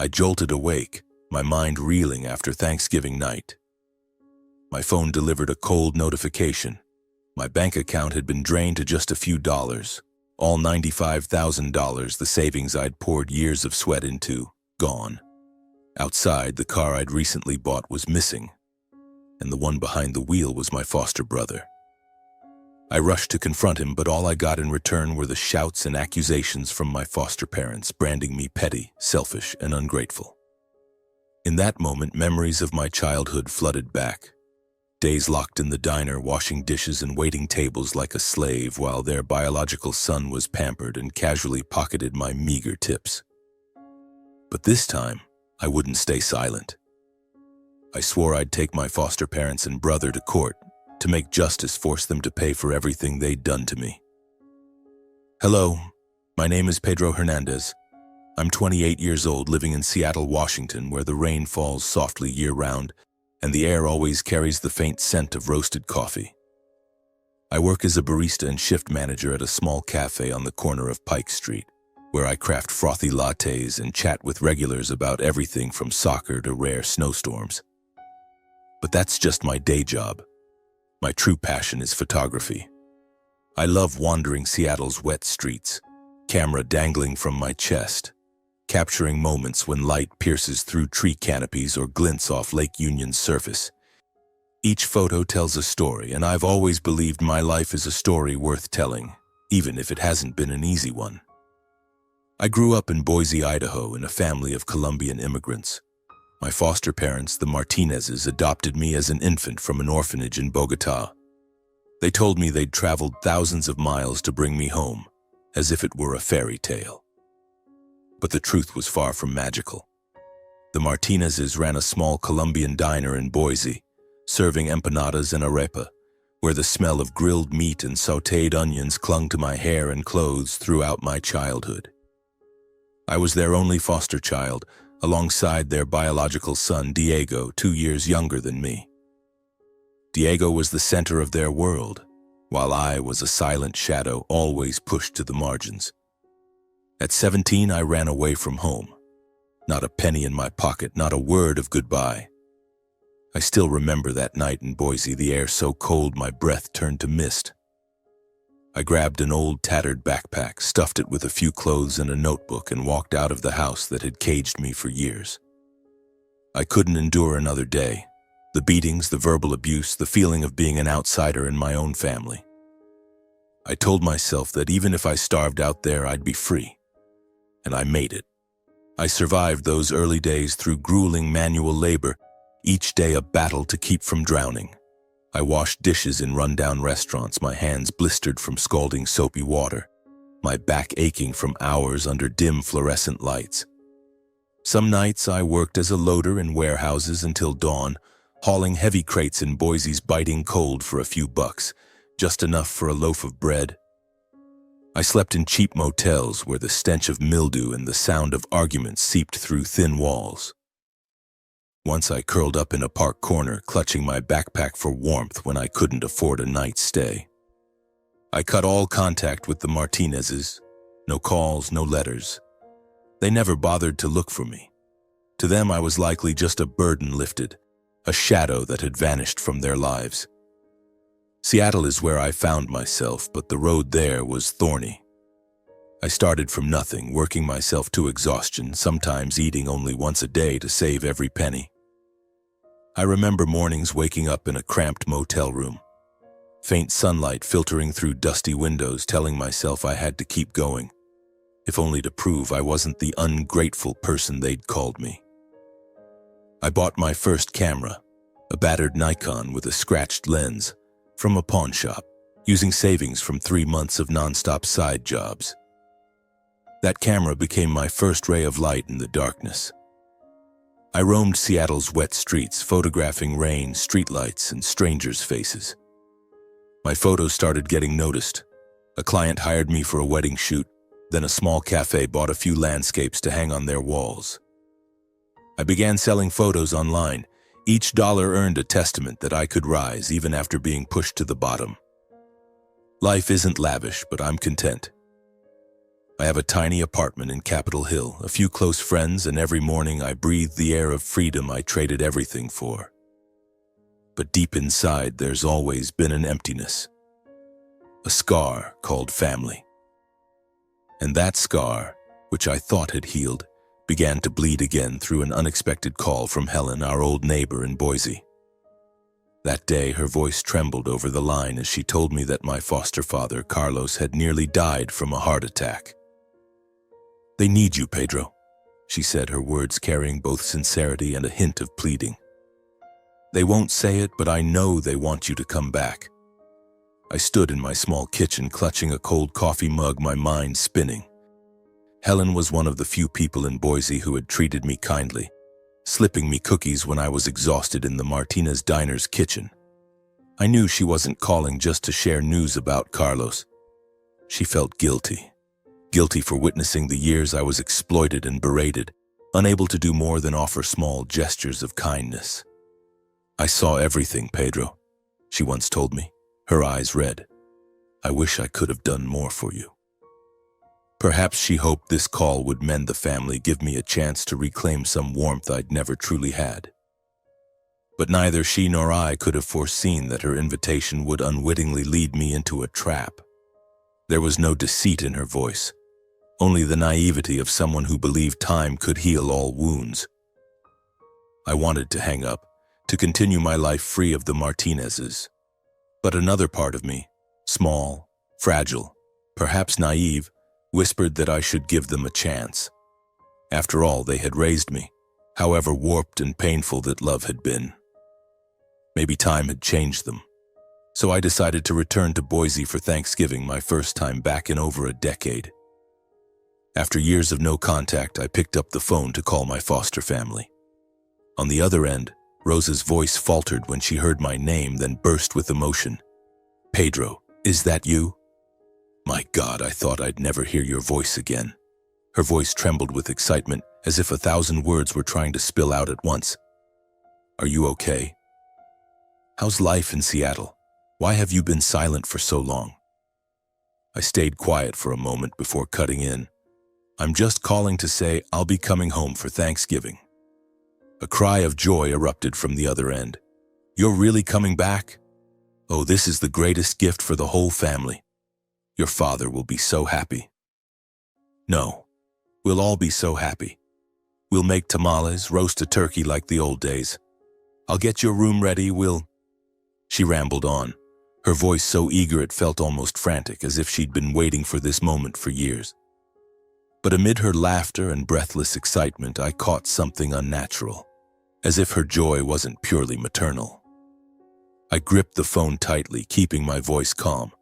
I jolted awake, my mind reeling after Thanksgiving night. My phone delivered a cold notification. My bank account had been drained to just a few dollars. All $95,000, the savings I'd poured years of sweat into, gone. Outside, the car I'd recently bought was missing, and the one behind the wheel was my foster brother. I rushed to confront him, but all I got in return were the shouts and accusations from my foster parents, branding me petty, selfish, and ungrateful. In that moment, memories of my childhood flooded back. Days locked in the diner, washing dishes and waiting tables like a slave while their biological son was pampered and casually pocketed my meager tips. But this time, I wouldn't stay silent. I swore I'd take my foster parents and brother to court to make justice, force them to pay for everything they'd done to me. Hello, my name is Pedro Hernandez. I'm 28 years old, living in Seattle, Washington, where the rain falls softly year-round and the air always carries the faint scent of roasted coffee. I work as a barista and shift manager at a small cafe on the corner of Pike Street, where I craft frothy lattes and chat with regulars about everything from soccer to rare snowstorms. But that's just my day job. My true passion is photography. I love wandering Seattle's wet streets, camera dangling from my chest, capturing moments when light pierces through tree canopies or glints off Lake Union's surface. Each photo tells a story, and I've always believed my life is a story worth telling, even if it hasn't been an easy one. I grew up in Boise, Idaho, in a family of Colombian immigrants. My foster parents, the Martinezes, adopted me as an infant from an orphanage in Bogota. They told me they'd traveled thousands of miles to bring me home, as if it were a fairy tale. But the truth was far from magical. The Martinezes ran a small Colombian diner in Boise, serving empanadas and arepa, where the smell of grilled meat and sautéed onions clung to my hair and clothes throughout my childhood. I was their only foster child, alongside their biological son, Diego, 2 years younger than me. Diego was the center of their world, while I was a silent shadow always pushed to the margins. At 17, I ran away from home. Not a penny in my pocket, not a word of goodbye. I still remember that night in Boise, the air so cold my breath turned to mist. I grabbed an old tattered backpack, stuffed it with a few clothes and a notebook, and walked out of the house that had caged me for years. I couldn't endure another day. The beatings, the verbal abuse, the feeling of being an outsider in my own family. I told myself that even if I starved out there, I'd be free. And I made it. I survived those early days through grueling manual labor, each day a battle to keep from drowning. I washed dishes in rundown restaurants, my hands blistered from scalding soapy water, my back aching from hours under dim fluorescent lights. Some nights I worked as a loader in warehouses until dawn, hauling heavy crates in Boise's biting cold for a few bucks, just enough for a loaf of bread. I slept in cheap motels where the stench of mildew and the sound of arguments seeped through thin walls. Once I curled up in a park corner, clutching my backpack for warmth when I couldn't afford a night's stay. I cut all contact with the Martinezes. No calls, no letters. They never bothered to look for me. To them, I was likely just a burden lifted, a shadow that had vanished from their lives. Seattle is where I found myself, but the road there was thorny. I started from nothing, working myself to exhaustion, sometimes eating only once a day to save every penny. I remember mornings waking up in a cramped motel room, faint sunlight filtering through dusty windows, telling myself I had to keep going, if only to prove I wasn't the ungrateful person they'd called me. I bought my first camera, a battered Nikon with a scratched lens, from a pawn shop, using savings from 3 months of nonstop side jobs. That camera became my first ray of light in the darkness. I roamed Seattle's wet streets, photographing rain, streetlights, and strangers' faces. My photos started getting noticed. A client hired me for a wedding shoot, then a small cafe bought a few landscapes to hang on their walls. I began selling photos online. Each dollar earned a testament that I could rise even after being pushed to the bottom. Life isn't lavish, but I'm content. I have a tiny apartment in Capitol Hill, a few close friends, and every morning I breathe the air of freedom I traded everything for. But deep inside, there's always been an emptiness, a scar called family. And that scar, which I thought had healed, began to bleed again through an unexpected call from Helen, our old neighbor in Boise. That day, her voice trembled over the line as she told me that my foster father, Carlos, had nearly died from a heart attack. "They need you, Pedro," she said, her words carrying both sincerity and a hint of pleading. "They won't say it, but I know they want you to come back." I stood in my small kitchen, clutching a cold coffee mug, my mind spinning. Helen was one of the few people in Boise who had treated me kindly, slipping me cookies when I was exhausted in the Martinez Diner's kitchen. I knew she wasn't calling just to share news about Carlos. She felt guilty for witnessing the years I was exploited and berated, unable to do more than offer small gestures of kindness. "I saw everything, Pedro," she once told me, her eyes red. "I wish I could have done more for you." Perhaps she hoped this call would mend the family, give me a chance to reclaim some warmth I'd never truly had. But neither she nor I could have foreseen that her invitation would unwittingly lead me into a trap. There was no deceit in her voice, only the naivety of someone who believed time could heal all wounds. I wanted to hang up, to continue my life free of the Martinezes. But another part of me, small, fragile, perhaps naive, whispered that I should give them a chance. After all, they had raised me, however warped and painful that love had been. Maybe time had changed them. So I decided to return to Boise for Thanksgiving, my first time back in over a decade. After years of no contact, I picked up the phone to call my foster family. On the other end, Rosa's voice faltered when she heard my name, then burst with emotion. "Pedro, is that you?" "My God, I thought I'd never hear your voice again." Her voice trembled with excitement, as if 1,000 words were trying to spill out at once. "Are you okay? How's life in Seattle? Why have you been silent for so long?" I stayed quiet for a moment before cutting in. "I'm just calling to say I'll be coming home for Thanksgiving." A cry of joy erupted from the other end. "You're really coming back? Oh, this is the greatest gift for the whole family. Your father will be so happy." "No, we'll all be so happy. We'll make tamales, roast a turkey like the old days. I'll get your room ready, She rambled on, her voice so eager it felt almost frantic, as if she'd been waiting for this moment for years. But amid her laughter and breathless excitement, I caught something unnatural, as if her joy wasn't purely maternal. I gripped the phone tightly, keeping my voice calm.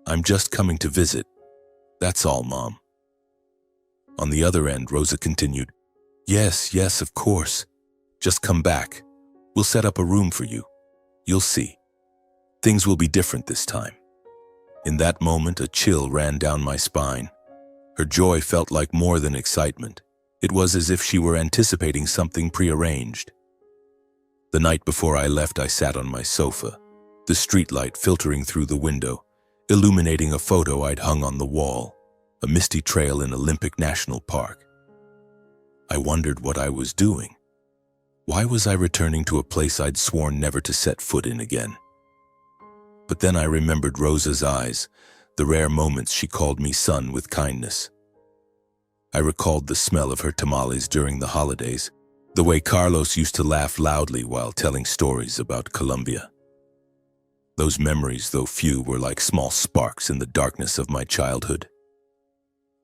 "I'm just coming to visit. That's all, Mom." On the other end, Rosa continued, Yes, of course. Just come back. We'll set up a room for you. You'll see. Things will be different this time." In that moment, a chill ran down my spine. Her joy felt like more than excitement. It was as if she were anticipating something prearranged. The night before I left, I sat on my sofa, the streetlight filtering through the window, illuminating a photo I'd hung on the wall, a misty trail in Olympic National Park. I wondered what I was doing. Why was I returning to a place I'd sworn never to set foot in again? But then I remembered Rosa's eyes, the rare moments she called me son with kindness. I recalled the smell of her tamales during the holidays, the way Carlos used to laugh loudly while telling stories about Colombia. Those memories, though few, were like small sparks in the darkness of my childhood.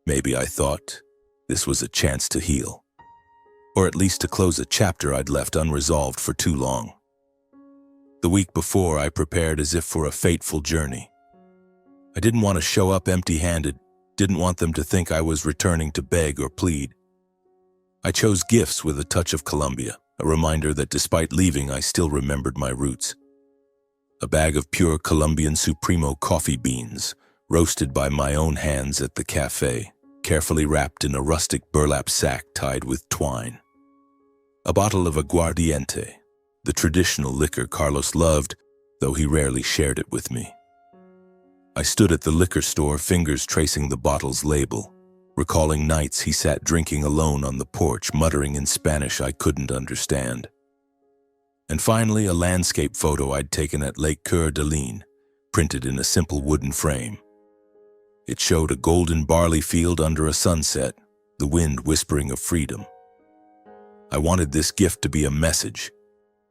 Maybe, I thought, this was a chance to heal, or at least to close a chapter I'd left unresolved for too long. The week before, I prepared as if for a fateful journey. I didn't want to show up empty-handed, didn't want them to think I was returning to beg or plead. I chose gifts with a touch of Colombia, a reminder that despite leaving, I still remembered my roots. A bag of pure Colombian Supremo coffee beans, roasted by my own hands at the cafe, carefully wrapped in a rustic burlap sack tied with twine. A bottle of aguardiente, the traditional liquor Carlos loved, though he rarely shared it with me. I stood at the liquor store, fingers tracing the bottle's label, recalling nights he sat drinking alone on the porch, muttering in Spanish I couldn't understand. And finally, a landscape photo I'd taken at Lake Coeur d'Alene, printed in a simple wooden frame. It showed a golden barley field under a sunset, the wind whispering of freedom. I wanted this gift to be a message,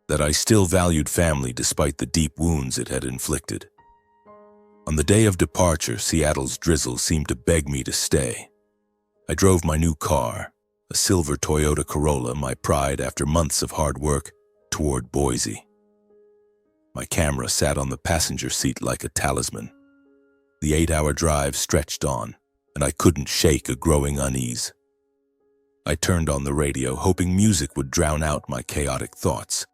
that I still valued family despite the deep wounds it had inflicted. On the day of departure, Seattle's drizzle seemed to beg me to stay. I drove my new car, a silver Toyota Corolla, my pride after months of hard work, toward Boise. My camera sat on the passenger seat like a talisman. The 8-hour drive stretched on, and I couldn't shake a growing unease. I turned on the radio, hoping music would drown out my chaotic thoughts.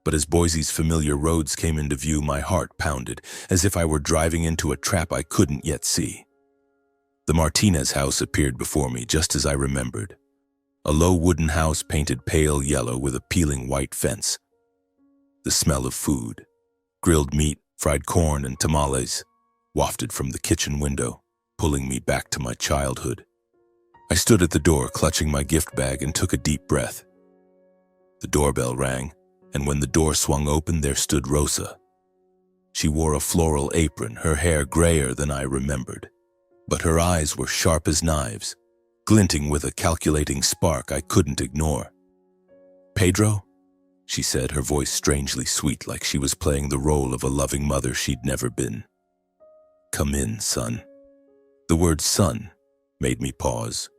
But as Boise's familiar roads came into view, my heart pounded, as if I were driving into a trap I couldn't yet see. The Martinez house appeared before me just as I remembered. A low wooden house painted pale yellow with a peeling white fence. The smell of food, grilled meat, fried corn, and tamales, wafted from the kitchen window, pulling me back to my childhood. I stood at the door, clutching my gift bag, and took a deep breath. The doorbell rang, and when the door swung open, there stood Rosa. She wore a floral apron, her hair grayer than I remembered, but her eyes were sharp as knives, glinting with a calculating spark I couldn't ignore. "Pedro?" she said, her voice strangely sweet, like she was playing the role of a loving mother she'd never been. "Come in, son." The word son made me pause.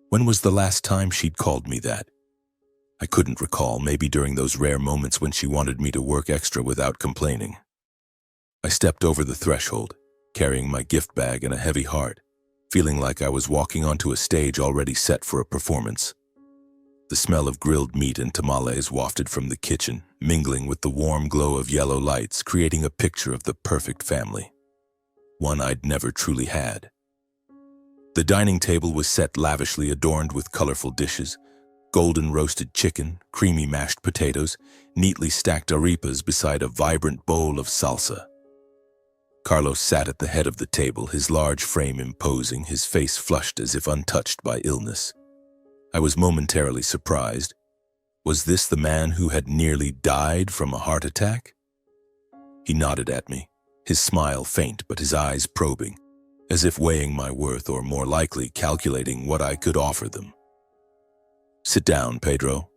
When was the last time she'd called me that? I couldn't recall, maybe during those rare moments when she wanted me to work extra without complaining. I stepped over the threshold, carrying my gift bag and a heavy heart, feeling like I was walking onto a stage already set for a performance. The smell of grilled meat and tamales wafted from the kitchen, mingling with the warm glow of yellow lights, creating a picture of the perfect family. One I'd never truly had. The dining table was set lavishly, adorned with colorful dishes, golden roasted chicken, creamy mashed potatoes, neatly stacked arepas beside a vibrant bowl of salsa. Carlos sat at the head of the table, his large frame imposing, his face flushed as if untouched by illness. I was momentarily surprised. Was this the man who had nearly died from a heart attack? He nodded at me, his smile faint but his eyes probing, as if weighing my worth, or more likely calculating what I could offer them. "Sit down, Pedro,"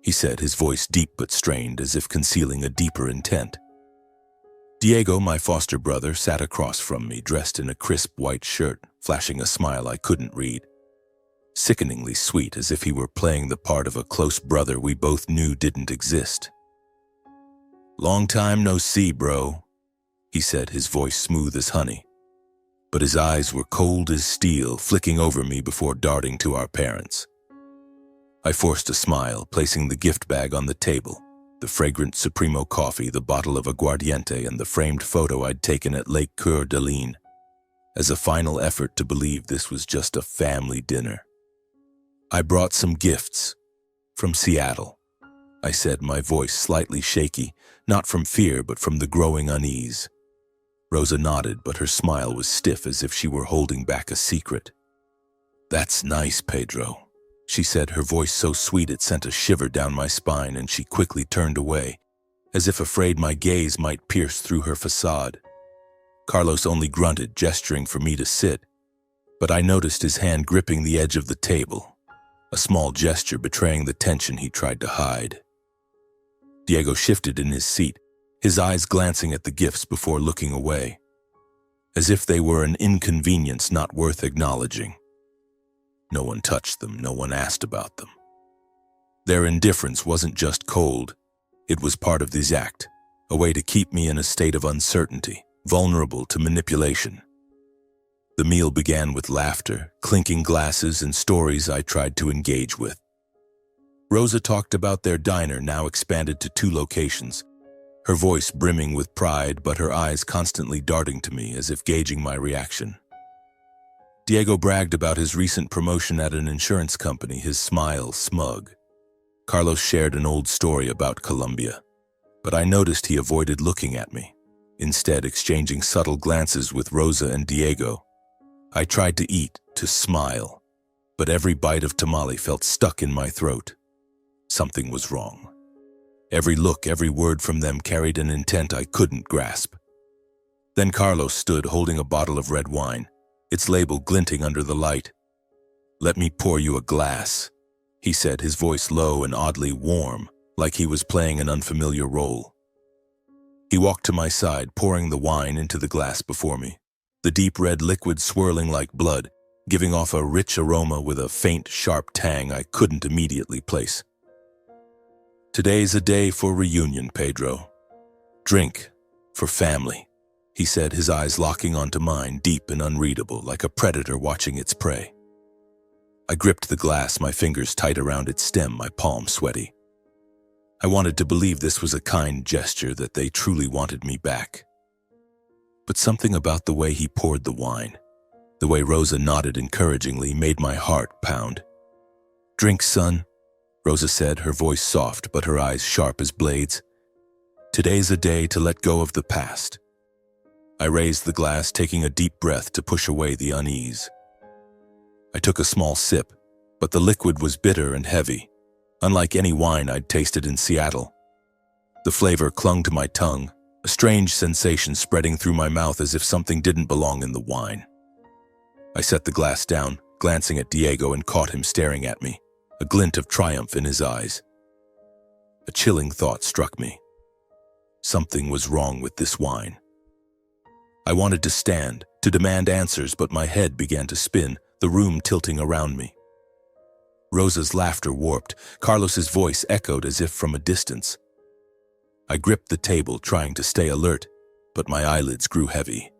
he said, his voice deep but strained, as if concealing a deeper intent. Diego, my foster brother, sat across from me, dressed in a crisp white shirt, flashing a smile I couldn't read. Sickeningly sweet, as if he were playing the part of a close brother we both knew didn't exist. "Long time no see, bro," he said, his voice smooth as honey. But his eyes were cold as steel, flicking over me before darting to our parents. I forced a smile, placing the gift bag on the table, the fragrant Supremo coffee, the bottle of aguardiente, and the framed photo I'd taken at Lake Coeur d'Alene, as a final effort to believe this was just a family dinner. "I brought some gifts from Seattle," I said, my voice slightly shaky, not from fear but from the growing unease. Rosa nodded, but her smile was stiff, as if she were holding back a secret. "That's nice, Pedro," she said, her voice so sweet it sent a shiver down my spine, and she quickly turned away, as if afraid my gaze might pierce through her facade. Carlos only grunted, gesturing for me to sit, but I noticed his hand gripping the edge of the table, a small gesture betraying the tension he tried to hide. Diego shifted in his seat, his eyes glancing at the gifts before looking away, as if they were an inconvenience not worth acknowledging. No one touched them, no one asked about them. Their indifference wasn't just cold, it was part of this act, a way to keep me in a state of uncertainty, vulnerable to manipulation. The meal began with laughter, clinking glasses, and stories I tried to engage with. Rosa talked about their diner, now expanded to 2 locations, her voice brimming with pride, but her eyes constantly darting to me as if gauging my reaction. Diego bragged about his recent promotion at an insurance company, his smile smug. Carlos shared an old story about Colombia, but I noticed he avoided looking at me, instead exchanging subtle glances with Rosa and Diego. I tried to eat, to smile, but every bite of tamale felt stuck in my throat. Something was wrong. Every look, every word from them carried an intent I couldn't grasp. Then Carlos stood holding a bottle of red wine, its label glinting under the light. "Let me pour you a glass," he said, his voice low and oddly warm, like he was playing an unfamiliar role. He walked to my side, pouring the wine into the glass before me, the deep red liquid swirling like blood, giving off a rich aroma with a faint, sharp tang I couldn't immediately place. "Today's a day for reunion, Pedro. Drink for family," he said, his eyes locking onto mine, deep and unreadable, like a predator watching its prey. I gripped the glass, my fingers tight around its stem, my palm sweaty. I wanted to believe this was a kind gesture, that they truly wanted me back. But something about the way he poured the wine, the way Rosa nodded encouragingly, made my heart pound. "Drink, son," Rosa said, her voice soft but her eyes sharp as blades. "Today's a day to let go of the past." I raised the glass, taking a deep breath to push away the unease. I took a small sip, but the liquid was bitter and heavy, unlike any wine I'd tasted in Seattle. The flavor clung to my tongue, a strange sensation spreading through my mouth as if something didn't belong in the wine. I set the glass down, glancing at Diego, and caught him staring at me, a glint of triumph in his eyes. A chilling thought struck me. Something was wrong with this wine. I wanted to stand, to demand answers, but my head began to spin, the room tilting around me. Rosa's laughter warped. Carlos's voice echoed as if from a distance. I gripped the table, trying to stay alert, but my eyelids grew heavy.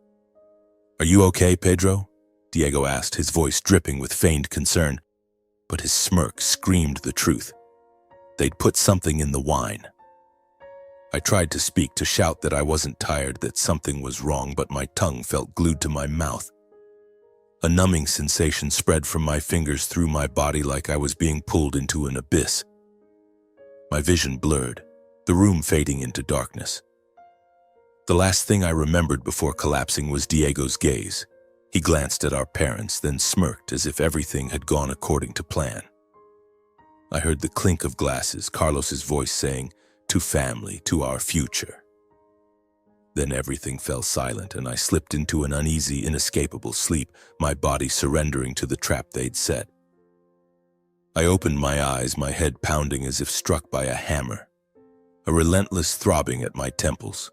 "Are you okay, Pedro?" Diego asked, his voice dripping with feigned concern, but his smirk screamed the truth. They'd put something in the wine. I tried to speak, to shout that I wasn't tired, that something was wrong, but my tongue felt glued to my mouth. A numbing sensation spread from my fingers through my body, like I was being pulled into an abyss. My vision blurred, the room fading into darkness. The last thing I remembered before collapsing was Diego's gaze. He glanced at our parents, then smirked as if everything had gone according to plan. I heard the clink of glasses, Carlos's voice saying, "To family, to our future." Then everything fell silent, and I slipped into an uneasy, inescapable sleep, my body surrendering to the trap they'd set. I opened my eyes, my head pounding as if struck by a hammer, a relentless throbbing at my temples.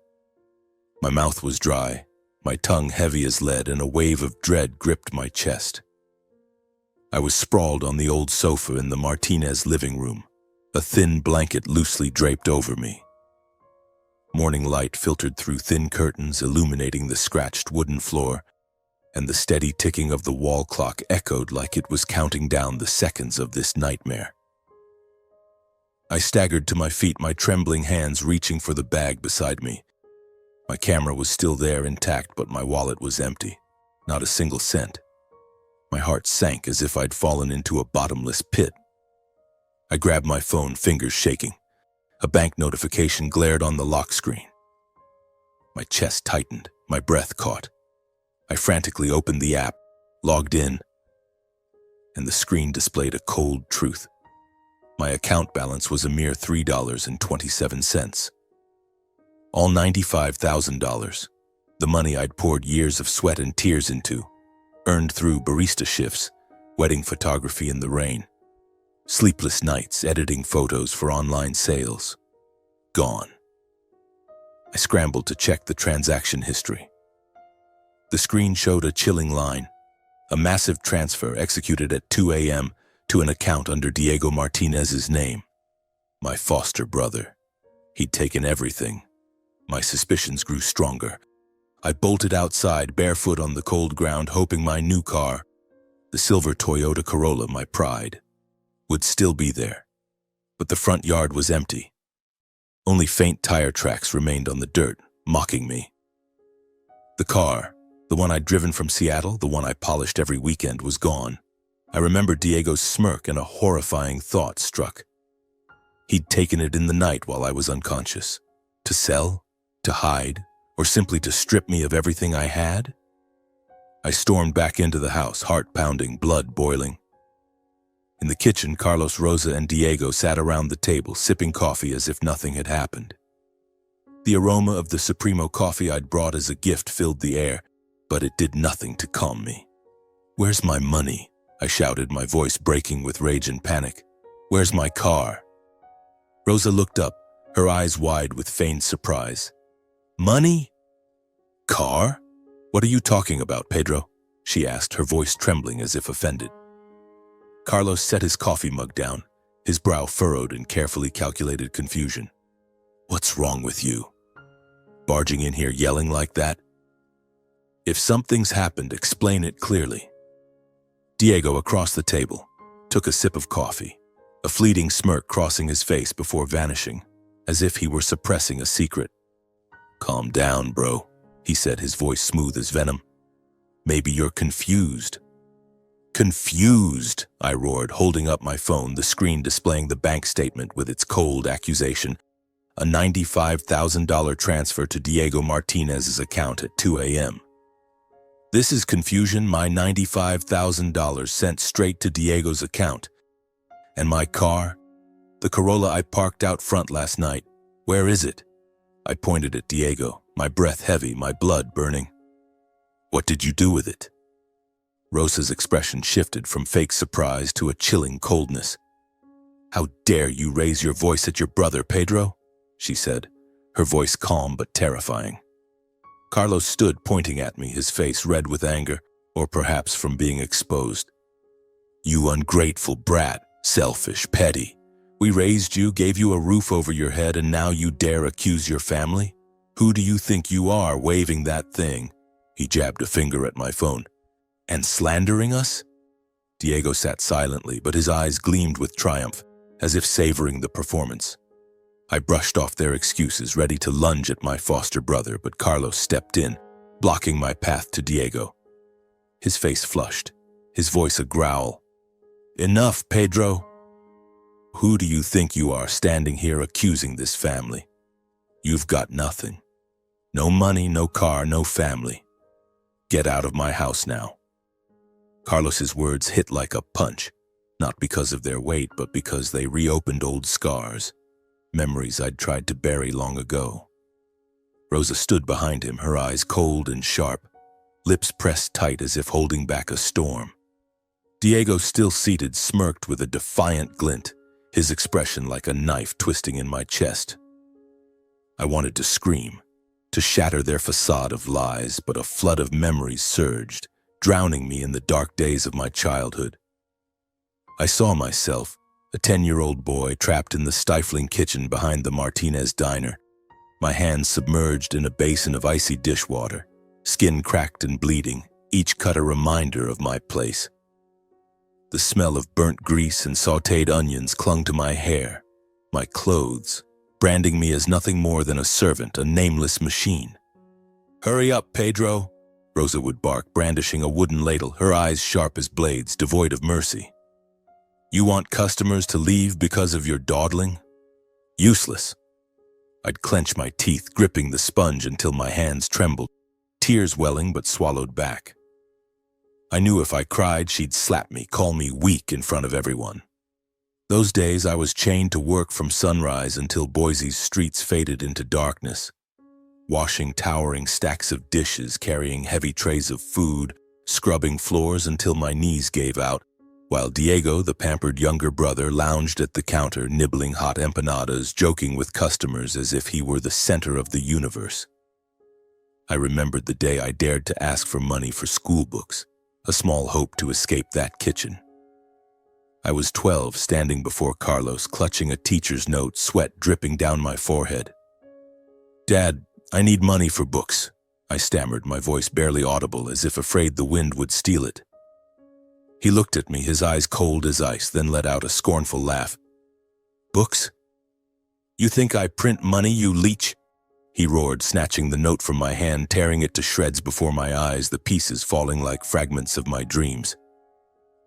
My mouth was dry, my tongue heavy as lead, and a wave of dread gripped my chest. I was sprawled on the old sofa in the Martinez living room, a thin blanket loosely draped over me. Morning light filtered through thin curtains, illuminating the scratched wooden floor, and the steady ticking of the wall clock echoed like it was counting down the seconds of this nightmare. I staggered to my feet, my trembling hands reaching for the bag beside me. My camera was still there, intact, but my wallet was empty. Not a single cent. My heart sank as if I'd fallen into a bottomless pit. I grabbed my phone, fingers shaking. A bank notification glared on the lock screen. My chest tightened, my breath caught. I frantically opened the app, logged in, and the screen displayed a cold truth. My account balance was a mere $3.27. All $95,000, the money I'd poured years of sweat and tears into, earned through barista shifts, wedding photography in the rain, sleepless nights editing photos for online sales. Gone. I scrambled to check the transaction history. The screen showed a chilling line, a massive transfer executed at 2 a.m. to an account under Diego Martinez's name. My foster brother. He'd taken everything. My suspicions grew stronger. I bolted outside, barefoot on the cold ground, hoping my new car, the silver Toyota Corolla, my pride, would still be there. But the front yard was empty. Only faint tire tracks remained on the dirt, mocking me. The car, the one I'd driven from Seattle, the one I polished every weekend, was gone. I remembered Diego's smirk, and a horrifying thought struck. He'd taken it in the night while I was unconscious. To sell? To hide? Or simply to strip me of everything I had? I stormed back into the house, heart pounding, blood boiling. In the kitchen, Carlos, Rosa, and Diego sat around the table, sipping coffee as if nothing had happened. The aroma of the Supremo coffee I'd brought as a gift filled the air, but it did nothing to calm me. "Where's my money?" I shouted, my voice breaking with rage and panic. "Where's my car?" Rosa looked up, her eyes wide with feigned surprise. "Money? Car? What are you talking about, Pedro?" she asked, her voice trembling as if offended. Carlos set his coffee mug down, his brow furrowed in carefully calculated confusion. "What's wrong with you? Barging in here yelling like that? If something's happened, explain it clearly." Diego, across the table, took a sip of coffee, a fleeting smirk crossing his face before vanishing, as if he were suppressing a secret. "Calm down, bro," he said, his voice smooth as venom. "Maybe you're confused." "Confused?" I roared, holding up my phone, the screen displaying the bank statement with its cold accusation. A $95,000 transfer to Diego Martinez's account at 2 a.m. This is confusion. My $95,000 sent straight to Diego's account. And my car? The Corolla I parked out front last night. Where is it? I pointed at Diego, my breath heavy, my blood burning. "What did you do with it?" Rosa's expression shifted from fake surprise to a chilling coldness. "How dare you raise your voice at your brother, Pedro?" she said, her voice calm but terrifying. Carlos stood pointing at me, his face red with anger, or perhaps from being exposed. "You ungrateful brat, selfish, petty. We raised you, gave you a roof over your head, and now you dare accuse your family? Who do you think you are, waving that thing?" He jabbed a finger at my phone. "And slandering us?" Diego sat silently, but his eyes gleamed with triumph, as if savoring the performance. I brushed off their excuses, ready to lunge at my foster brother, but Carlos stepped in, blocking my path to Diego. His face flushed, his voice a growl. "Enough, Pedro. Who do you think you are, standing here accusing this family? You've got nothing. No money, no car, no family. Get out of my house now." Carlos's words hit like a punch, not because of their weight, but because they reopened old scars, memories I'd tried to bury long ago. Rosa stood behind him, her eyes cold and sharp, lips pressed tight as if holding back a storm. Diego, still seated, smirked with a defiant glint, his expression like a knife twisting in my chest. I wanted to scream, to shatter their facade of lies, but a flood of memories surged, drowning me in the dark days of my childhood. I saw myself, a 10-year-old boy trapped in the stifling kitchen behind the Martinez diner, my hands submerged in a basin of icy dishwater, skin cracked and bleeding, each cut a reminder of my place. The smell of burnt grease and sautéed onions clung to my hair, my clothes, branding me as nothing more than a servant, a nameless machine. "Hurry up, Pedro," Rosa would bark, brandishing a wooden ladle, her eyes sharp as blades, devoid of mercy. "You want customers to leave because of your dawdling? Useless." I'd clench my teeth, gripping the sponge until my hands trembled, tears welling but swallowed back. I knew if I cried, she'd slap me, call me weak in front of everyone. Those days I was chained to work from sunrise until Boise's streets faded into darkness, washing towering stacks of dishes, carrying heavy trays of food, scrubbing floors until my knees gave out, while Diego, the pampered younger brother, lounged at the counter, nibbling hot empanadas, joking with customers as if he were the center of the universe. I remembered the day I dared to ask for money for school books, a small hope to escape that kitchen. I was 12, standing before Carlos, clutching a teacher's note, sweat dripping down my forehead. "Dad, I need money for books," I stammered, my voice barely audible, as if afraid the wind would steal it. He looked at me, his eyes cold as ice, then let out a scornful laugh. "Books? You think I print money, you leech?" he roared, snatching the note from my hand, tearing it to shreds before my eyes, the pieces falling like fragments of my dreams.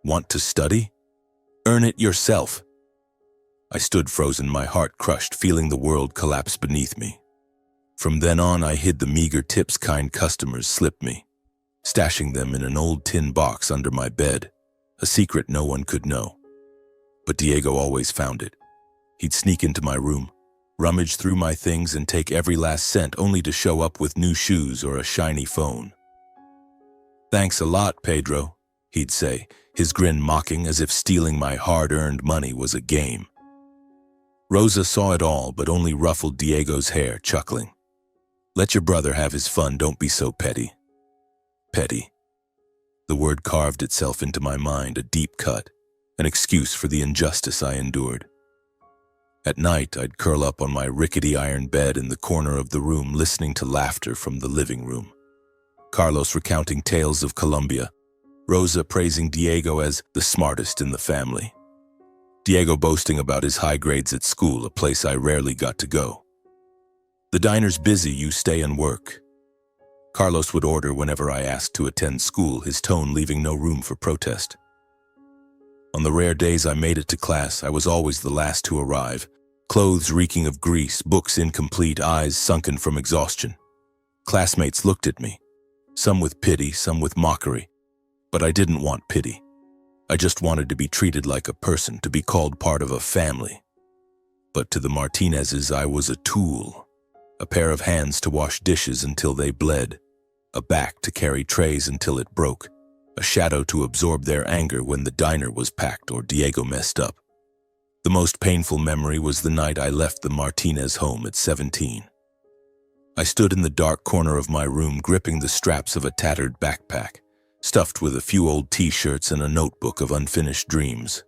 "Want to study? Earn it yourself." I stood frozen, my heart crushed, feeling the world collapse beneath me. From then on, I hid the meager tips kind customers slipped me, stashing them in an old tin box under my bed, a secret no one could know. But Diego always found it. He'd sneak into my room, rummage through my things and take every last cent only to show up with new shoes or a shiny phone. "Thanks a lot, Pedro," he'd say, his grin mocking as if stealing my hard-earned money was a game. Rosa saw it all but only ruffled Diego's hair, chuckling. "Let your brother have his fun, don't be so petty." Petty. The word carved itself into my mind, a deep cut, an excuse for the injustice I endured. At night, I'd curl up on my rickety iron bed in the corner of the room listening to laughter from the living room. Carlos recounting tales of Colombia, Rosa praising Diego as the smartest in the family. Diego boasting about his high grades at school, a place I rarely got to go. "The diner's busy, you stay and work." Carlos would order whenever I asked to attend school, his tone leaving no room for protest. On the rare days I made it to class, I was always the last to arrive, clothes reeking of grease, books incomplete, eyes sunken from exhaustion. Classmates looked at me, some with pity, some with mockery, but I didn't want pity. I just wanted to be treated like a person, to be called part of a family. But to the Martinezes, I was a tool, a pair of hands to wash dishes until they bled, a back to carry trays until it broke, a shadow to absorb their anger when the diner was packed or Diego messed up. The most painful memory was the night I left the Martinez home at 17. I stood in the dark corner of my room gripping the straps of a tattered backpack, stuffed with a few old t-shirts and a notebook of unfinished dreams.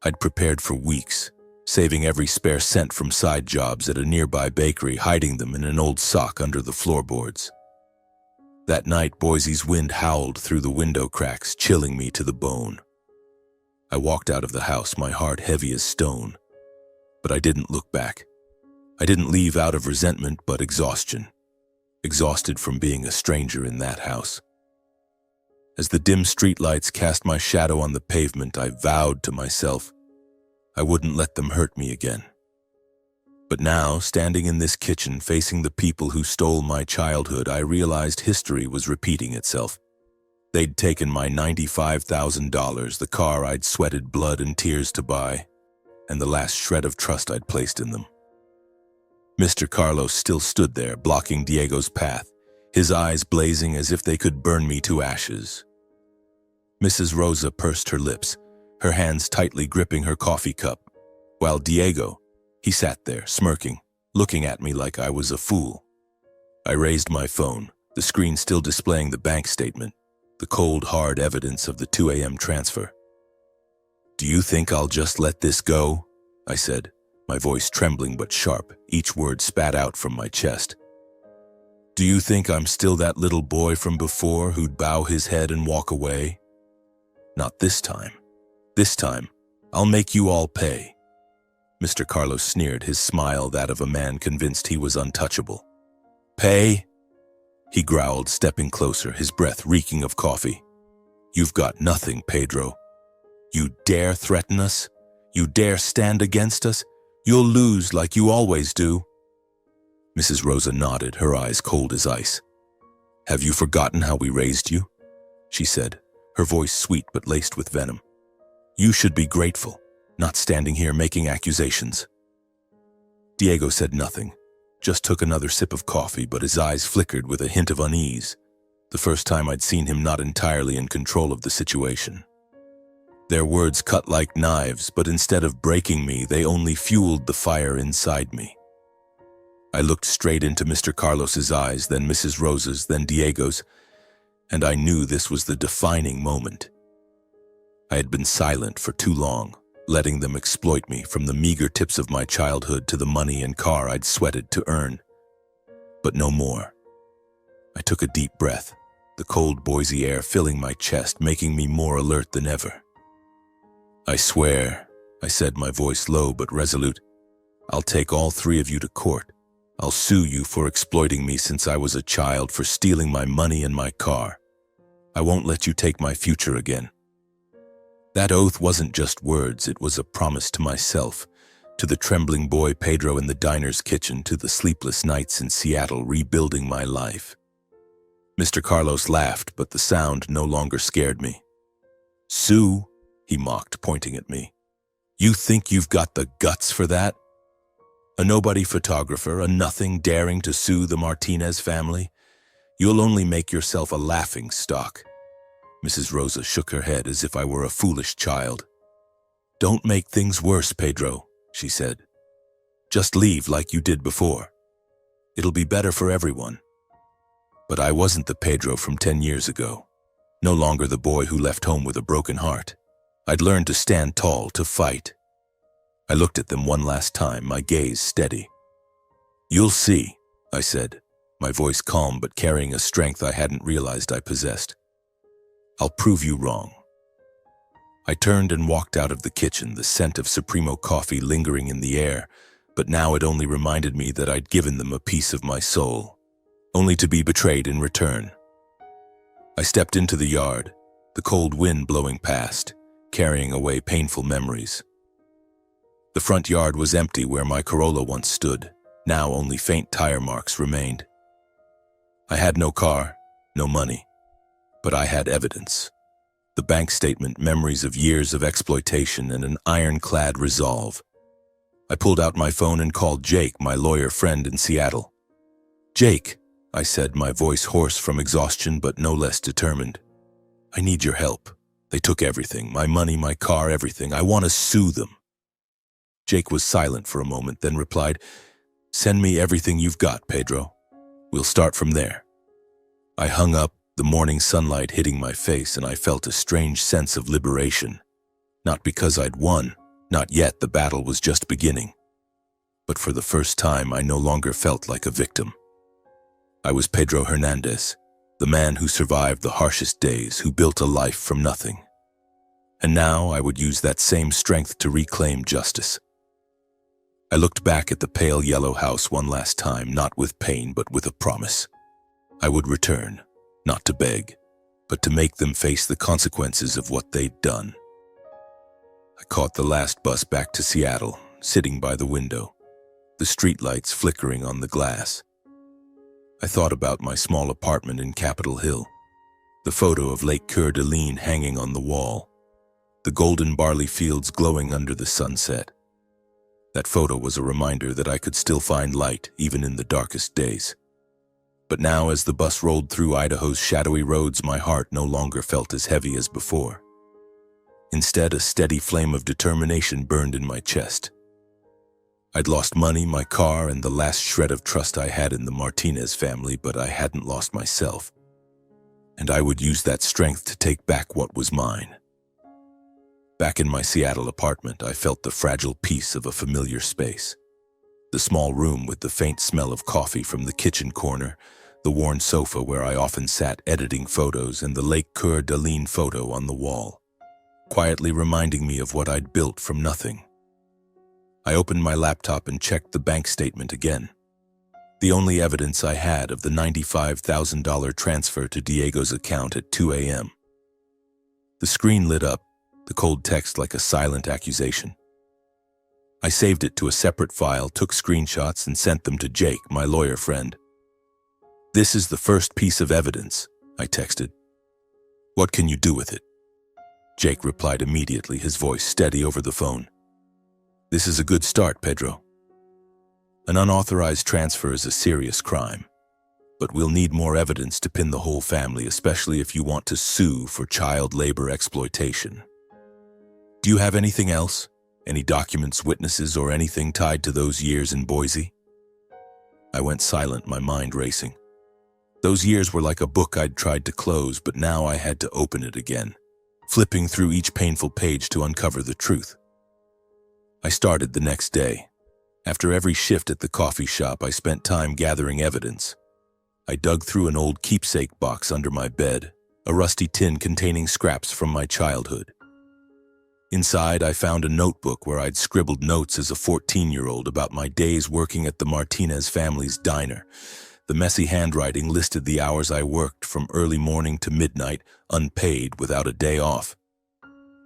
I'd prepared for weeks, saving every spare cent from side jobs at a nearby bakery, hiding them in an old sock under the floorboards. That night, Boise's wind howled through the window cracks, chilling me to the bone. I walked out of the house, my heart heavy as stone. But I didn't look back. I didn't leave out of resentment, but exhaustion. Exhausted from being a stranger in that house. As the dim streetlights cast my shadow on the pavement, I vowed to myself I wouldn't let them hurt me again. But now, standing in this kitchen, facing the people who stole my childhood, I realized history was repeating itself. They'd taken my $95,000, the car I'd sweated blood and tears to buy, and the last shred of trust I'd placed in them. Mr. Carlos still stood there, blocking Diego's path, his eyes blazing as if they could burn me to ashes. Mrs. Rosa pursed her lips, her hands tightly gripping her coffee cup, while Diego, he sat there, smirking, looking at me like I was a fool. I raised my phone, the screen still displaying the bank statement, the cold, hard evidence of the 2 a.m. transfer. "Do you think I'll just let this go?" I said, my voice trembling but sharp, each word spat out from my chest. "Do you think I'm still that little boy from before who'd bow his head and walk away? Not this time. This time, I'll make you all pay." Mr. Carlos sneered, his smile that of a man convinced he was untouchable. "Pay?" he growled, stepping closer, his breath reeking of coffee. "You've got nothing, Pedro. You dare threaten us? You dare stand against us? You'll lose like you always do." Mrs. Rosa nodded, her eyes cold as ice. "Have you forgotten how we raised you?" she said, her voice sweet but laced with venom. "You should be grateful, not standing here making accusations." Diego said nothing, just took another sip of coffee, but his eyes flickered with a hint of unease, the first time I'd seen him not entirely in control of the situation. Their words cut like knives, but instead of breaking me, they only fueled the fire inside me. I looked straight into Mr. Carlos's eyes, then Mrs. Rosa's, then Diego's, and I knew this was the defining moment. I had been silent for too long, letting them exploit me, from the meager tips of my childhood to the money and car I'd sweated to earn. But no more. I took a deep breath, the cold Boise air filling my chest, making me more alert than ever. "I swear," I said, my voice low but resolute, "I'll take all 3 of you to court. I'll sue you for exploiting me since I was a child, for stealing my money and my car. I won't let you take my future again." That oath wasn't just words, it was a promise to myself, to the trembling boy Pedro in the diner's kitchen, to the sleepless nights in Seattle rebuilding my life. Mr. Carlos laughed, but the sound no longer scared me. "Sue," he mocked, pointing at me. You think you've got the guts for that? A nobody photographer, a nothing daring to sue the Martinez family? You'll only make yourself a laughing stock. Mrs. Rosa shook her head as if I were a foolish child. Don't make things worse, Pedro, she said. Just leave like you did before. It'll be better for everyone. But I wasn't the Pedro from 10 years ago. No longer the boy who left home with a broken heart. I'd learned to stand tall, to fight. I looked at them one last time, my gaze steady. You'll see, I said, my voice calm but carrying a strength I hadn't realized I possessed. I'll prove you wrong. I turned and walked out of the kitchen, the scent of Supremo coffee lingering in the air, but now it only reminded me that I'd given them a piece of my soul, only to be betrayed in return. I stepped into the yard, the cold wind blowing past, carrying away painful memories. The front yard was empty where my Corolla once stood. Now only faint tire marks remained. I had no car, no money, but I had evidence. The bank statement, memories of years of exploitation, and an ironclad resolve. I pulled out my phone and called Jake, my lawyer friend in Seattle. Jake, I said, my voice hoarse from exhaustion but no less determined. I need your help. They took everything, my money, my car, everything. I want to sue them. Jake was silent for a moment, then replied, Send me everything you've got, Pedro. We'll start from there. I hung up, the morning sunlight hitting my face, and I felt a strange sense of liberation. Not because I'd won, not yet, the battle was just beginning. But for the first time, I no longer felt like a victim. I was Pedro Hernandez, the man who survived the harshest days, who built a life from nothing. And now I would use that same strength to reclaim justice. I looked back at the pale yellow house one last time, not with pain, but with a promise. I would return, not to beg, but to make them face the consequences of what they'd done. I caught the last bus back to Seattle, sitting by the window, the streetlights flickering on the glass. I thought about my small apartment in Capitol Hill, the photo of Lake Coeur d'Alene hanging on the wall, the golden barley fields glowing under the sunset. That photo was a reminder that I could still find light, even in the darkest days. But now, as the bus rolled through Idaho's shadowy roads, my heart no longer felt as heavy as before. Instead, a steady flame of determination burned in my chest. I'd lost money, my car, and the last shred of trust I had in the Martinez family, but I hadn't lost myself. And I would use that strength to take back what was mine. Back in my Seattle apartment, I felt the fragile peace of a familiar space. The small room with the faint smell of coffee from the kitchen corner, the worn sofa where I often sat editing photos, and the Lake Coeur d'Alene photo on the wall, quietly reminding me of what I'd built from nothing. I opened my laptop and checked the bank statement again. The only evidence I had of the $95,000 transfer to Diego's account at 2 a.m. The screen lit up, the cold text like a silent accusation. I saved it to a separate file, took screenshots, and sent them to Jake, my lawyer friend. This is the first piece of evidence, I texted. What can you do with it? Jake replied immediately, his voice steady over the phone. This is a good start, Pedro. An unauthorized transfer is a serious crime, but we'll need more evidence to pin the whole family, especially if you want to sue for child labor exploitation. Do you have anything else? Any documents, witnesses, or anything tied to those years in Boise? I went silent, my mind racing. Those years were like a book I'd tried to close, but now I had to open it again, flipping through each painful page to uncover the truth. I started the next day. After every shift at the coffee shop, I spent time gathering evidence. I dug through an old keepsake box under my bed, a rusty tin containing scraps from my childhood. Inside, I found a notebook where I'd scribbled notes as a 14-year-old about my days working at the Martinez family's diner. The messy handwriting listed the hours I worked from early morning to midnight, unpaid, without a day off.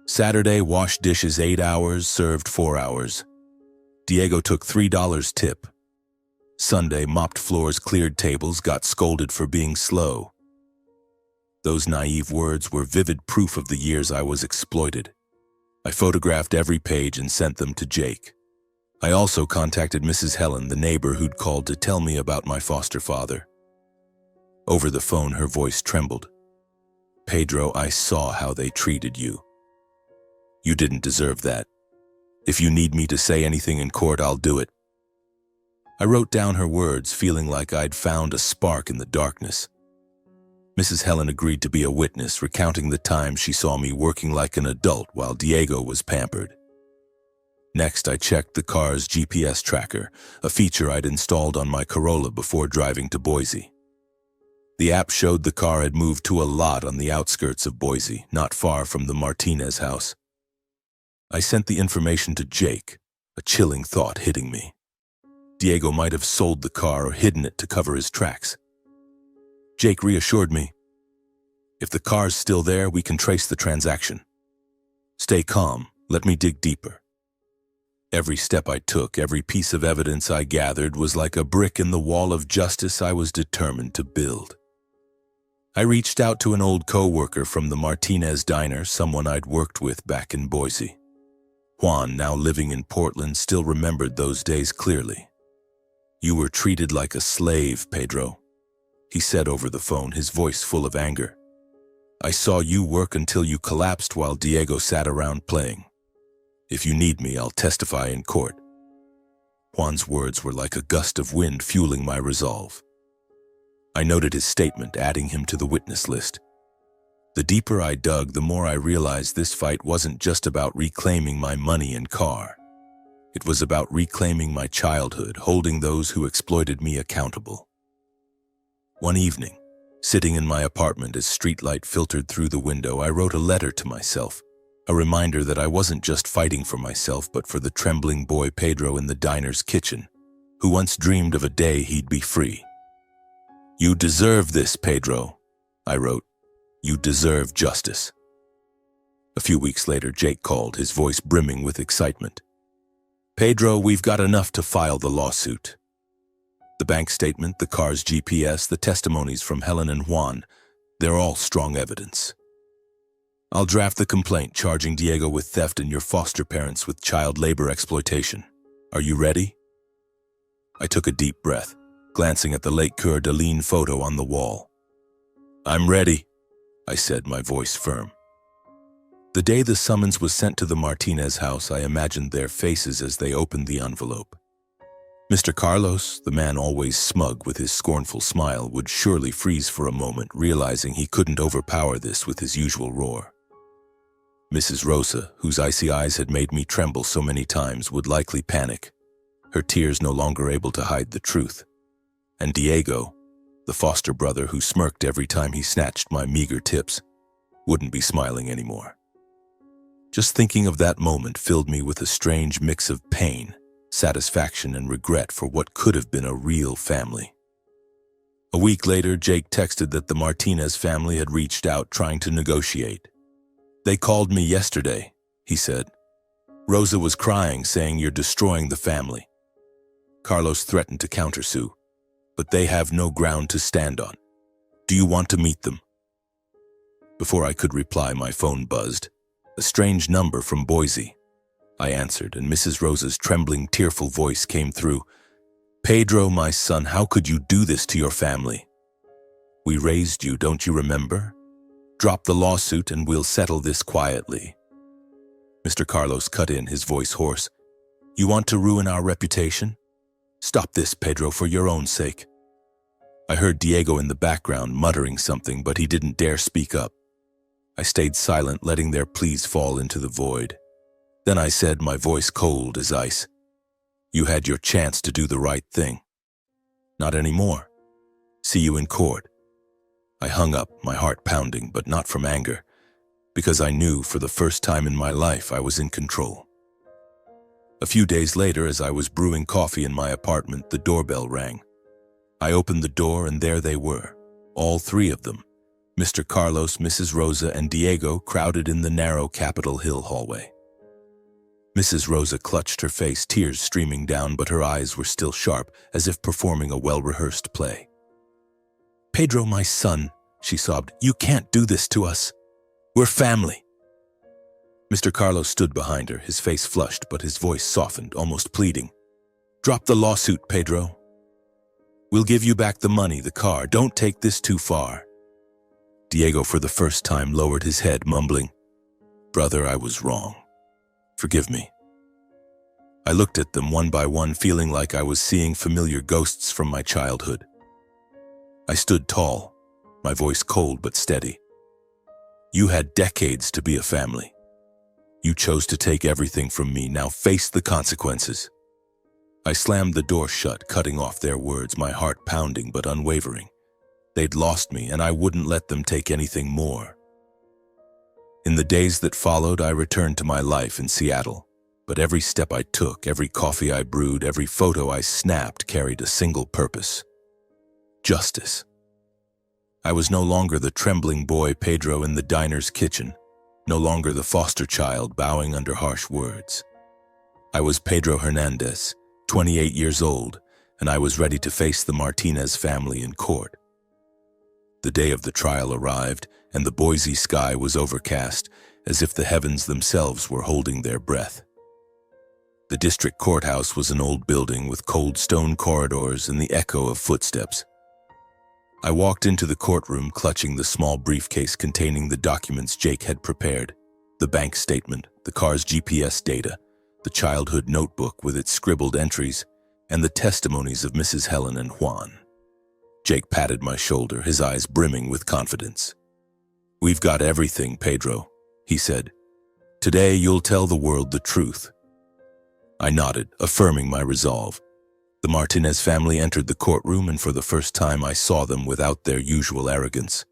Saturday, washed dishes 8 hours, served 4 hours. Diego took $3 tip. Sunday, mopped floors, cleared tables, got scolded for being slow. Those naive words were vivid proof of the years I was exploited. I photographed every page and sent them to Jake. I also contacted Mrs. Helen, the neighbor who'd called to tell me about my foster father. Over the phone, her voice trembled. "Pedro, I saw how they treated you. You didn't deserve that. If you need me to say anything in court, I'll do it." I wrote down her words, feeling like I'd found a spark in the darkness. Mrs. Helen agreed to be a witness, recounting the time she saw me working like an adult while Diego was pampered. Next, I checked the car's GPS tracker, a feature I'd installed on my Corolla before driving to Boise. The app showed the car had moved to a lot on the outskirts of Boise, not far from the Martinez house. I sent the information to Jake, a chilling thought hitting me. Diego might have sold the car or hidden it to cover his tracks. Jake reassured me, "If the car's still there, we can trace the transaction. Stay calm, let me dig deeper." Every step I took, every piece of evidence I gathered was like a brick in the wall of justice I was determined to build. I reached out to an old co-worker from the Martinez diner, someone I'd worked with back in Boise. Juan, now living in Portland, still remembered those days clearly. "You were treated like a slave, Pedro," he said over the phone, his voice full of anger. "I saw you work until you collapsed while Diego sat around playing. If you need me, I'll testify in court." Juan's words were like a gust of wind fueling my resolve. I noted his statement, adding him to the witness list. The deeper I dug, the more I realized this fight wasn't just about reclaiming my money and car. It was about reclaiming my childhood, holding those who exploited me accountable. One evening, sitting in my apartment as streetlight filtered through the window, I wrote a letter to myself, a reminder that I wasn't just fighting for myself, but for the trembling boy Pedro in the diner's kitchen, who once dreamed of a day he'd be free. "You deserve this, Pedro," I wrote. "You deserve justice." A few weeks later, Jake called, his voice brimming with excitement. "Pedro, we've got enough to file the lawsuit. The bank statement, the car's GPS, the testimonies from Helen and Juan, they're all strong evidence. I'll draft the complaint charging Diego with theft and your foster parents with child labor exploitation. Are you ready?" I took a deep breath, glancing at the Lake Coeur d'Alene photo on the wall. "I'm ready," I said, my voice firm. The day the summons was sent to the Martinez house, I imagined their faces as they opened the envelope. Mr. Carlos, the man always smug with his scornful smile, would surely freeze for a moment, realizing he couldn't overpower this with his usual roar. Mrs. Rosa, whose icy eyes had made me tremble so many times, would likely panic, her tears no longer able to hide the truth. And Diego, the foster brother who smirked every time he snatched my meager tips, wouldn't be smiling anymore. Just thinking of that moment filled me with a strange mix of pain, satisfaction, and regret for what could have been a real family. A week later, Jake texted that the Martinez family had reached out trying to negotiate. "They called me yesterday," he said. "Rosa was crying, saying you're destroying the family." Carlos threatened to countersue, but they have no ground to stand on. "Do you want to meet them?" Before I could reply, my phone buzzed. A strange number from Boise. I answered, and Mrs. Rosa's trembling, tearful voice came through. "Pedro, my son, how could you do this to your family? We raised you, don't you remember? Drop the lawsuit and we'll settle this quietly." Mr. Carlos cut in, his voice hoarse. "You want to ruin our reputation? Stop this, Pedro, for your own sake." I heard Diego in the background muttering something, but he didn't dare speak up. I stayed silent, letting their pleas fall into the void. Then I said, my voice cold as ice, "You had your chance to do the right thing. Not anymore. See you in court." I hung up, my heart pounding, but not from anger, because I knew for the first time in my life I was in control. A few days later, as I was brewing coffee in my apartment, the doorbell rang. I opened the door and there they were, all three of them, Mr. Carlos, Mrs. Rosa, and Diego, crowded in the narrow Capitol Hill hallway. Mrs. Rosa clutched her face, tears streaming down, but her eyes were still sharp, as if performing a well-rehearsed play. "Pedro, my son," she sobbed, "you can't do this to us. We're family." Mr. Carlos stood behind her, his face flushed, but his voice softened, almost pleading. Drop the lawsuit, Pedro. We'll give you back the money, the car. Don't take this too far. Diego, for the first time, lowered his head, mumbling, Brother, I was wrong. Forgive me. I looked at them one by one, feeling like I was seeing familiar ghosts from my childhood. I stood tall, my voice cold but steady. You had decades to be a family. You chose to take everything from me. Now face the consequences. I slammed the door shut, cutting off their words, my heart pounding but unwavering. They'd lost me, and I wouldn't let them take anything more. In the days that followed, I returned to my life in Seattle. But every step I took, every coffee I brewed, every photo I snapped carried a single purpose. Justice. I was no longer the trembling boy Pedro in the diner's kitchen, no longer the foster child bowing under harsh words. I was Pedro Hernandez, 28 years old, and I was ready to face the Martinez family in court. The day of the trial arrived, and the Boise sky was overcast, as if the heavens themselves were holding their breath. The district courthouse was an old building with cold stone corridors and the echo of footsteps. I walked into the courtroom clutching the small briefcase containing the documents Jake had prepared, the bank statement, the car's GPS data, the childhood notebook with its scribbled entries, and the testimonies of Mrs. Helen and Juan. Jake patted my shoulder, his eyes brimming with confidence. We've got everything, Pedro, he said. Today you'll tell the world the truth. I nodded, affirming my resolve. The Martinez family entered the courtroom, and for the first time I saw them without their usual arrogance.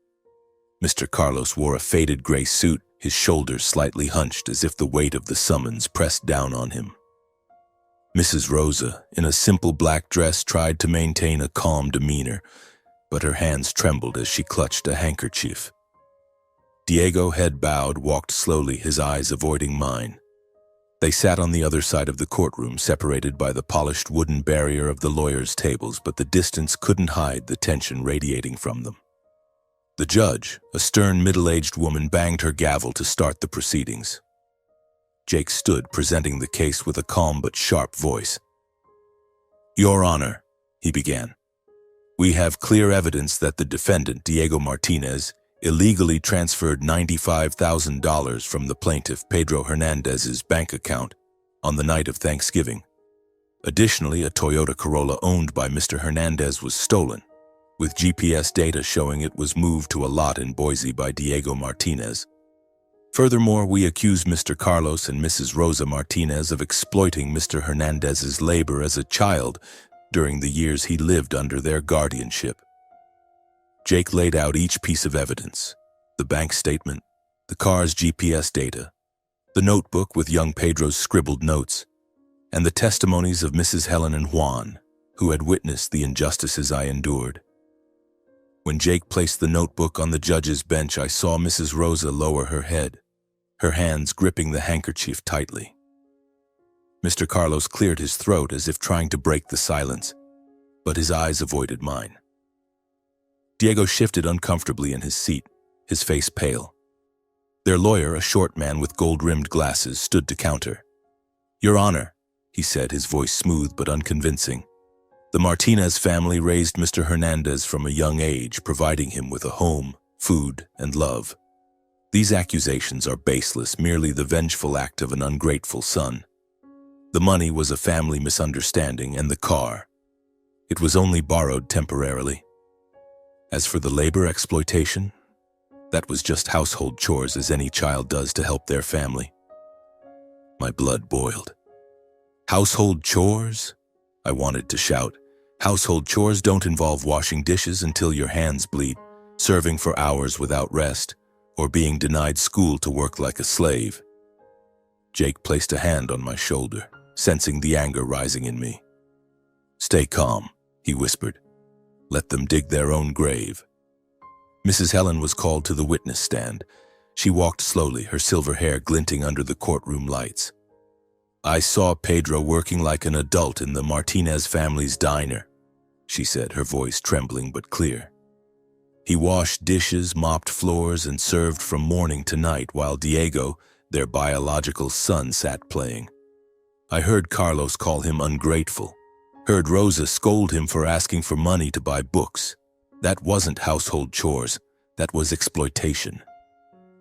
Mr. Carlos wore a faded gray suit, his shoulders slightly hunched as if the weight of the summons pressed down on him. Mrs. Rosa, in a simple black dress, tried to maintain a calm demeanor, but her hands trembled as she clutched a handkerchief. Diego, head bowed, walked slowly, his eyes avoiding mine. They sat on the other side of the courtroom, separated by the polished wooden barrier of the lawyers' tables, but the distance couldn't hide the tension radiating from them. The judge, a stern middle-aged woman, banged her gavel to start the proceedings. Jake stood, presenting the case with a calm but sharp voice. Your Honor, he began, we have clear evidence that the defendant, Diego Martinez, illegally transferred $95,000 from the plaintiff Pedro Hernandez's bank account on the night of Thanksgiving. Additionally, a Toyota Corolla owned by Mr. Hernandez was stolen, with GPS data showing it was moved to a lot in Boise by Diego Martinez. Furthermore, we accuse Mr. Carlos and Mrs. Rosa Martinez of exploiting Mr. Hernandez's labor as a child during the years he lived under their guardianship. Jake laid out each piece of evidence: the bank statement, the car's GPS data, the notebook with young Pedro's scribbled notes, and the testimonies of Mrs. Helen and Juan, who had witnessed the injustices I endured. When Jake placed the notebook on the judge's bench, I saw Mrs. Rosa lower her head, her hands gripping the handkerchief tightly. Mr. Carlos cleared his throat as if trying to break the silence, but his eyes avoided mine. Diego shifted uncomfortably in his seat, his face pale. Their lawyer, a short man with gold-rimmed glasses, stood to counter. Your Honor, he said, his voice smooth but unconvincing. The Martinez family raised Mr. Hernandez from a young age, providing him with a home, food, and love. These accusations are baseless, merely the vengeful act of an ungrateful son. The money was a family misunderstanding, and the car, it was only borrowed temporarily. As for the labor exploitation, that was just household chores as any child does to help their family. My blood boiled. Household chores? I wanted to shout. Household chores don't involve washing dishes until your hands bleed, serving for hours without rest, or being denied school to work like a slave. Jake placed a hand on my shoulder, sensing the anger rising in me. Stay calm, he whispered. Let them dig their own grave. Mrs. Helen was called to the witness stand. She walked slowly, her silver hair glinting under the courtroom lights. I saw Pedro working like an adult in the Martinez family's diner, she said, her voice trembling but clear. He washed dishes, mopped floors, and served from morning to night while Diego, Their biological son sat playing. I heard Carlos call him ungrateful. Heard Rosa scold him for asking for money to buy books. That wasn't household chores. That was exploitation.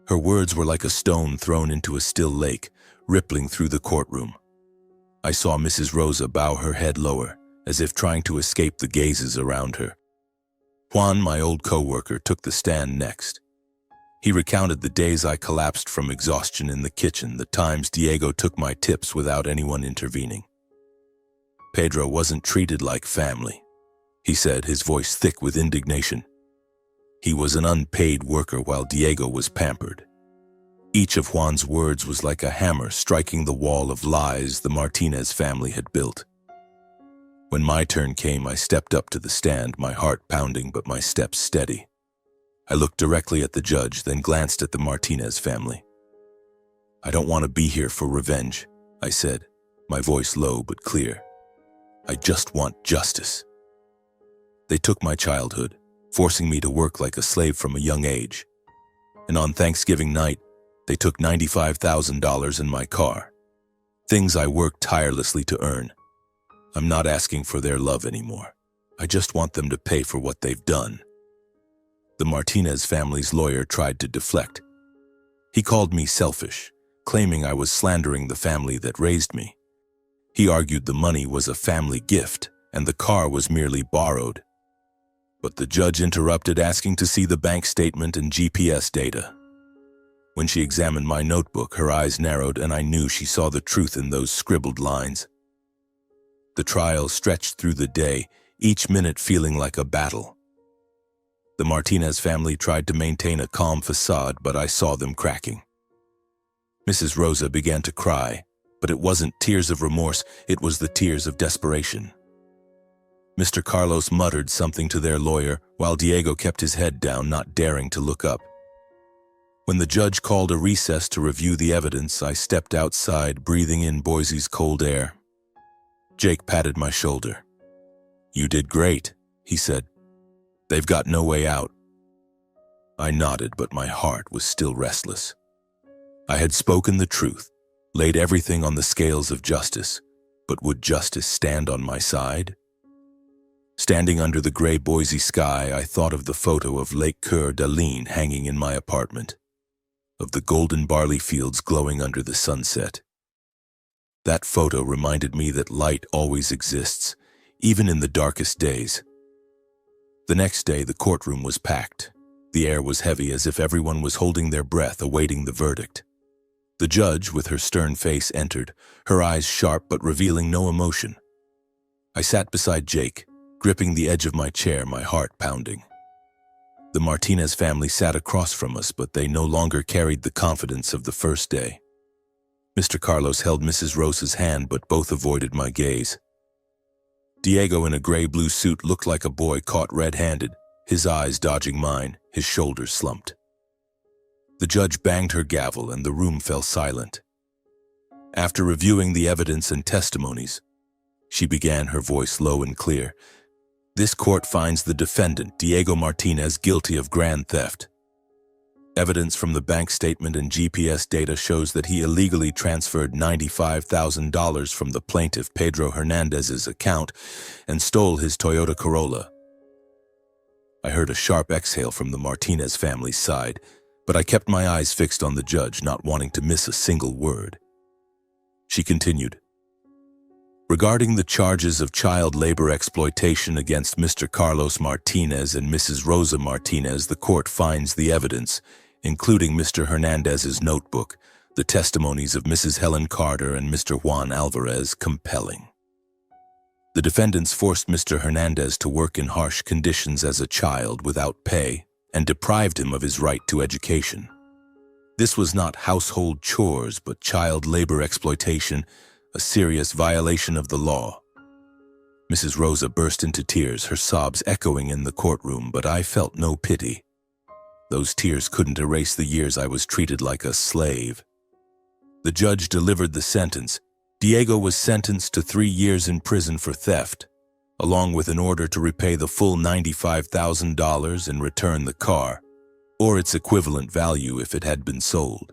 Her words were like a stone thrown into a still lake, rippling through the courtroom. I saw Mrs. Rosa bow her head lower, as if trying to escape the gazes around her. Juan, my old co-worker, took the stand next. He recounted the days I collapsed from exhaustion in the kitchen, the times Diego took my tips without anyone intervening. Pedro wasn't treated like family, he said, his voice thick with indignation. He was an unpaid worker while Diego was pampered. Each of Juan's words was like a hammer striking the wall of lies the Martinez family had built. When my turn came, I stepped up to the stand, my heart pounding but my steps steady. I looked directly at the judge, then glanced at the Martinez family. "I don't want to be here for revenge," I said, my voice low but clear. "I just want justice." They took my childhood, forcing me to work like a slave from a young age. And on Thanksgiving night, they took $95,000 in my car. Things I worked tirelessly to earn. I'm not asking for their love anymore. I just want them to pay for what they've done. The Martinez family's lawyer tried to deflect. He called me selfish, claiming I was slandering the family that raised me. He argued the money was a family gift and the car was merely borrowed. But the judge interrupted, asking to see the bank statement and GPS data. When she examined my notebook, her eyes narrowed and I knew she saw the truth in those scribbled lines. The trial stretched through the day, each minute feeling like a battle. The Martinez family tried to maintain a calm facade, but I saw them cracking. Mrs. Rosa began to cry, but it wasn't tears of remorse, it was the tears of desperation. Mr. Carlos muttered something to their lawyer, while Diego kept his head down, not daring to look up. When the judge called a recess to review the evidence, I stepped outside, breathing in Boise's cold air. Jake patted my shoulder. "You did great," he said. "They've got no way out." I nodded, but my heart was still restless. I had spoken the truth, laid everything on the scales of justice, but would justice stand on my side? Standing under the gray Boise sky, I thought of the photo of Lake Coeur d'Alene hanging in my apartment, of the golden barley fields glowing under the sunset. That photo reminded me that light always exists, even in the darkest days. The next day, the courtroom was packed. The air was heavy, as if everyone was holding their breath, awaiting the verdict. The judge, with her stern face, entered, her eyes sharp but revealing no emotion. I sat beside Jake, gripping the edge of my chair, my heart pounding. The Martinez family sat across from us, but they no longer carried the confidence of the first day. Mr. Carlos held Mrs. Rosa's hand, but both avoided my gaze. Diego, in a gray-blue suit, looked like a boy caught red-handed, his eyes dodging mine, his shoulders slumped. The judge banged her gavel and the room fell silent. After reviewing the evidence and testimonies, she began, her voice low and clear. "This court finds the defendant, Diego Martinez, guilty of grand theft. Evidence from the bank statement and GPS data shows that he illegally transferred $95,000 from the plaintiff Pedro Hernandez's account and stole his Toyota Corolla." I heard a sharp exhale from the Martinez family's side, but I kept my eyes fixed on the judge, not wanting to miss a single word. She continued, "Regarding the charges of child labor exploitation against Mr. Carlos Martinez and Mrs. Rosa Martinez, the court finds the evidence, including Mr. Hernandez's notebook, the testimonies of Mrs. Helen Carter and Mr. Juan Alvarez, compelling. The defendants forced Mr. Hernandez to work in harsh conditions as a child without pay and deprived him of his right to education. This was not household chores, but child labor exploitation, a serious violation of the law." Mrs. Rosa burst into tears, her sobs echoing in the courtroom, but I felt no pity. Those tears couldn't erase the years I was treated like a slave. The judge delivered the sentence. Diego was sentenced to 3 years in prison for theft, along with an order to repay the full $95,000 and return the car, or its equivalent value if it had been sold.